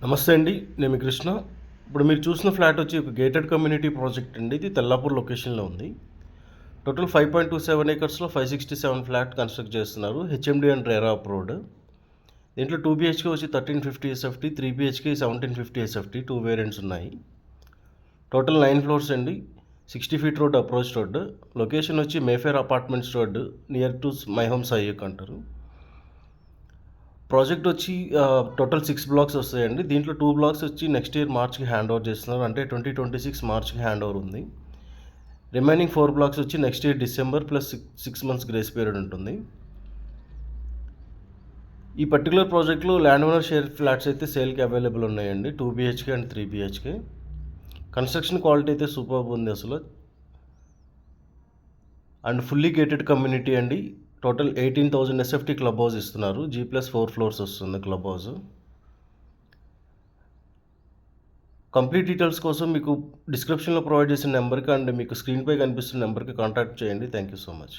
నమస్తే అండి. నేను మీ కృష్ణ. ఇప్పుడు మీరు చూసిన ఫ్లాట్ వచ్చి ఒక గేటెడ్ కమ్యూనిటీ ప్రాజెక్ట్ అండి. ఇది తెల్లాపూర్ లొకేషన్‌లో ఉంది. టోటల్ 5.27 ఎకర్స్‌లో 567 ఫ్లాట్ కన్‌స్ట్రక్ట్ చేస్తున్నారు. HMD and RERA approved. దీంట్లో 2 బీహెచ్‌కే వచ్చి 1350 ఎస్ఎఫ్టీ, 3 బీహెచ్‌కే 1750 ఎస్ఎఫ్టీ 2 వేరియంట్స్ ఉన్నాయి. టోటల్ 9 ఫ్లోర్స్ అండి. 60 feet road approach road. Location వచ్చి Mayfair apartments road near to My Home సాయిక్ అంటారు. ప్రాజెక్ట్ వచ్చి టోటల్ 6 బ్లాక్స్ వస్తాయండి. దీంట్లో 2 బ్లాక్స్ వచ్చి నెక్స్ట్ ఇయర్ మార్చ్‌కి హ్యాండ్ ఓవర్ చేస్తున్నారు. అంటే 2026 మార్చ్‌కి హ్యాండ్ ఓవర్ ఉంది. రిమైనింగ్ 4 బ్లాక్స్ వచ్చి next year December plus 6 months grace period ఉంటుంది. ఈ పర్టికులర్ ప్రాజెక్ట్‌లో ల్యాండ్ ఓనర్ షేర్ ఫ్లాట్స్ అయితే సేల్‌కి అవైలబుల్ ఉన్నాయండి. 2 BHK and 3 BHK. Construction quality అయితే సూపర్బ్ ఉంది అసలు. అండ్ ఫుల్లీ గేటెడ్ కమ్యూనిటీ అండి. టోటల్ 18,000 ఎస్ఎఫ్టీ క్లబ్ హౌస్ ఇస్తున్నారు. G+4 ఫ్లోర్స్ వస్తుంది క్లబ్ హౌస్. కంప్లీట్ డీటెయిల్స్ కోసం మీకు డిస్క్రిప్షన్లో ప్రొవైడ్ చేసిన నెంబర్కి అండ్ మీకు స్క్రీన్పై కనిపిస్తున్న నెంబర్కి కాంటాక్ట్ చేయండి. Thank you so much.